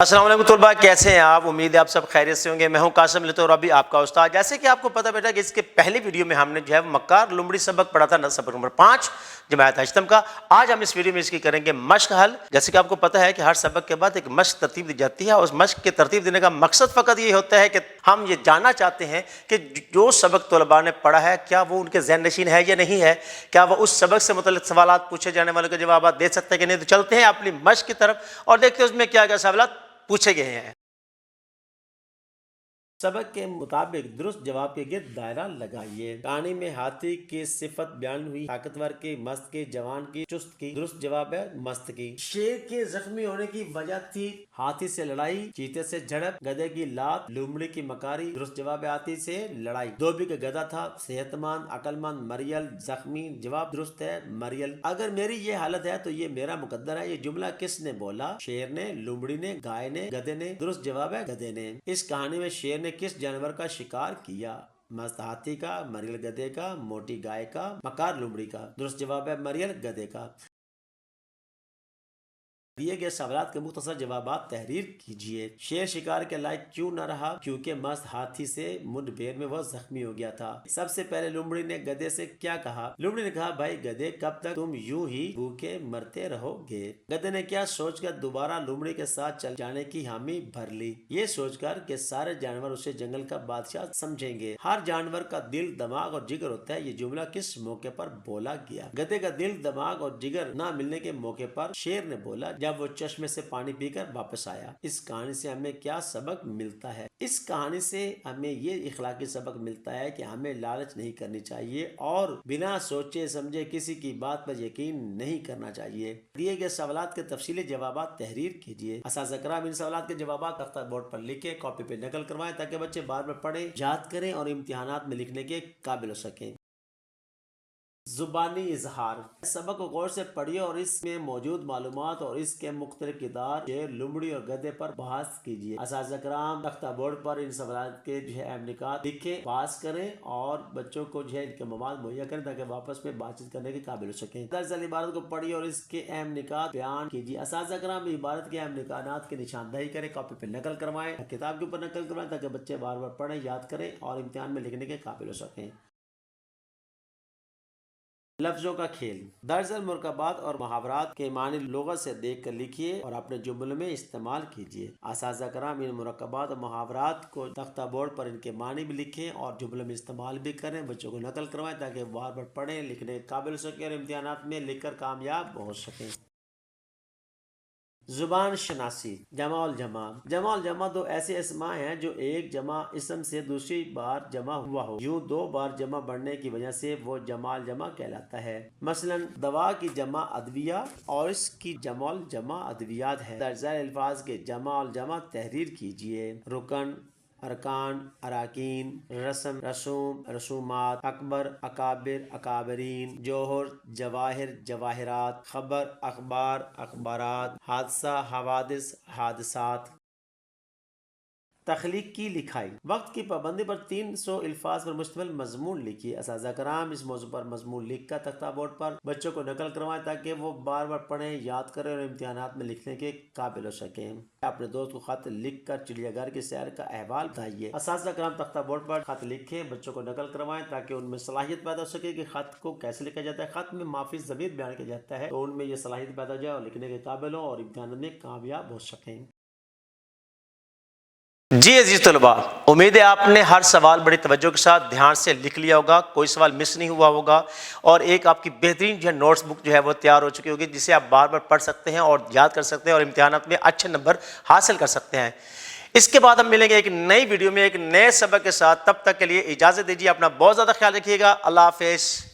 السلام علیکم طلباء، کیسے ہیں آپ؟ امید ہے آپ سب خیریت سے ہوں گے۔ میں ہوں قاسم لطور ربی، آپ کا استاد۔ جیسے کہ آپ کو پتہ بیٹا کہ اس کے پہلی ویڈیو میں ہم نے جو ہے مکار لمڑی سبق پڑھا تھا، سبق نمبر 5 جماعت ہشتم کا۔ آج ہم اس ویڈیو میں اس کی کریں گے مشق حل۔ جیسے کہ آپ کو پتہ ہے کہ ہر سبق کے بعد ایک مشق ترتیب دی جاتی ہے، اور اس مشق کے ترتیب دینے کا مقصد فقط یہ ہوتا ہے کہ ہم یہ جاننا چاہتے ہیں کہ جو سبق طلباء نے پڑھا ہے کیا وہ ان کے ذہن نشین ہے یا نہیں ہے، کیا وہ اس سبق سے متعلق سوالات پوچھے جانے والوں کے جوابات دے سکتے ہیں کہ نہیں۔ تو چلتے ہیں اپنی مشق کی طرف اور دیکھتے ہیں اس میں کیا کیا سوالات پوچھے گئے ہیں۔ سبق کے مطابق درست جواب کے گرد دائرہ لگائیے۔ کہانی میں ہاتھی کی صفت بیان ہوئی، طاقتور کی، مست کی، جوان کی، چست کی۔ درست جواب ہے مست کی۔ شیر کے زخمی ہونے کی وجہ تھی ہاتھی سے لڑائی، چیتے سے جھڑپ، گدھے کی لات، لومڑی کی مکاری۔ درست جواب ہے ہاتھی سے لڑائی۔ دھوبی کا گدھا تھا، صحت مند، عقل مند، مریل، زخمی۔ جواب درست ہے مریل۔ اگر میری یہ حالت ہے تو یہ میرا مقدر ہے۔ یہ جملہ کس نے بولا؟ شیر نے، لومڑی نے، گائے نے، گدھے نے۔ درست جواب ہے گدھے نے۔ اس کہانی میں شیر نے کس جانور کا شکار کیا؟ مست ہاتھی کا، مریل گدھے کا، موٹی گائے کا، مکار لومڑی کا۔ درست جواب ہے مریل گدھے کا۔ دیے گئے سوالات کے مختصر جوابات تحریر کیجیے۔ شیر شکار کے لائق کیوں نہ رہا؟ کیونکہ مست ہاتھی سے منڈبیر میں وہ زخمی ہو گیا تھا۔ سب سے پہلے لومڑی نے گدھے سے کیا کہا؟ لومڑی نے کہا، بھائی گدھے، کب تک تم یوں ہی بھوکے مرتے رہو گے؟ گدھے نے کیا سوچ کر دوبارہ لومڑی کے ساتھ چل جانے کی حامی بھر لی؟ یہ سوچ کر کہ سارے جانور اسے جنگل کا بادشاہ سمجھیں گے۔ ہر جانور کا دل، دماغ اور جگر ہوتا ہے۔ یہ جملہ کس موقع پر بولا گیا؟ گدھے کا دل، دماغ اور جگر نہ ملنے کے موقع پر شیر نے بولا جب وہ چشمے سے پانی پی کر واپس آیا۔ اس کہانی سے ہمیں کیا سبق ملتا ہے؟ اس کہانی سے ہمیں یہ اخلاقی سبق ملتا ہے کہ ہمیں لالچ نہیں کرنی چاہیے اور بنا سوچے سمجھے کسی کی بات پر یقین نہیں کرنا چاہیے۔ دیے گئے سوالات کے تفصیلی جوابات تحریر کیجیے۔ اساتذہ کرام ان سوالات کے جوابات تختہ بورڈ پر لکھیں، کاپی پہ نقل کروائیں تاکہ بچے بار بار پڑھیں، یاد کریں اور امتحانات میں لکھنے کے قابل ہو سکیں۔ زبانی اظہار۔ سبق کو غور سے پڑھیے اور اس میں موجود معلومات اور اس کے مختلف کردار، شیر، لومڑی اور گدھے پر بحث کیجیے۔ اساتذہ کرام تختہ بورڈ پر ان سوالات کے اہم نکات لکھیں، پاس کریں اور بچوں کو ان کے مواد مہیا کریں تاکہ واپس میں بات چیت کرنے کے قابل ہو سکیں۔ دراصل عبارت کو پڑھیے اور اس کے اہم نکات بیان کیجیے۔ اساتذہ کرام عبارت کے اہم نکات کی نشاندہی کریں، کاپی پہ نقل کروائیں، کتاب کے اوپر نقل کروائیں تاکہ بچے بار بار پڑھیں، یاد کریں اور امتحان میں لکھنے کے قابل ہو سکیں۔ لفظوں کا کھیل۔ دراصل مرکبات اور محاورات کے معنی لغت سے دیکھ کر لکھیے اور اپنے جملوں میں استعمال کیجیے۔ اساتذہ کرام ان مرکبات اور محاورات کو تختہ بورڈ پر ان کے معنی بھی لکھیں اور جملوں میں استعمال بھی کریں، بچوں کو نقل کروائیں تاکہ بار بار پڑھیں، لکھنے کے قابل ہو سکیں اور امتحانات میں لکھ کر کامیاب ہو سکیں۔ زبان شناسی۔ جمع الجمع۔ جمع الجمع دو ایسے اسماء ہیں جو ایک جمع اسم سے دوسری بار جمع ہوا ہو، یوں دو بار جمع بڑھنے کی وجہ سے وہ جمع الجمع کہلاتا ہے۔ مثلا دوا کی جمع ادویہ اور اس کی جمع الجمع ادویات ہے۔ درج ذیل الفاظ کے جمع الجمع تحریر کیجیے۔ رکن، ارکان، اراکین، رسم، رسوم، رسومات، اکبر، اکابر، اکابرین، جوہر، جواہر، جواہرات، خبر، اخبار، اخبارات، حادثہ، حوادث، حادثات۔ تخلیق کی لکھائی۔ وقت کی پابندی پر 300 الفاظ پر مشتمل مضمون لکھیے۔ اساتذہ کرام اس موضوع پر مضمون لکھ کر تختہ بورڈ پر بچوں کو نقل کروائیں تاکہ وہ بار بار پڑھیں، یاد کریں اور امتحانات میں لکھنے کے قابل ہو سکیں۔ اپنے دوست کو خط لکھ کر چڑیا گھر کی سیر کا احوال بتائیے۔ اساتذہ کرام تختہ بورڈ پر خط لکھیں، بچوں کو نقل کروائیں تاکہ ان میں صلاحیت پیدا ہو سکے کہ خط کو کیسے لکھا جاتا ہے۔ خط میں مافی ضمیر بیان کیا جاتا ہے تو ان میں یہ صلاحیت پیدا ہو جائے اور لکھنے کے قابل ہو اور امتحانات میں کامیاب ہو سکیں۔ جی عزیز طلباء، امید ہے آپ نے ہر سوال بڑی توجہ کے ساتھ دھیان سے لکھ لیا ہوگا، کوئی سوال مس نہیں ہوا ہوگا اور ایک آپ کی بہترین جو ہے نوٹس بک جو ہے وہ تیار ہو چکی ہوگی جسے آپ بار بار پڑھ سکتے ہیں اور یاد کر سکتے ہیں اور امتحانات میں اچھے نمبر حاصل کر سکتے ہیں۔ اس کے بعد ہم ملیں گے ایک نئی ویڈیو میں ایک نئے سبق کے ساتھ، تب تک کے لیے اجازت دیجیے، اپنا بہت زیادہ خیال رکھیے گا۔ اللہ حافظ۔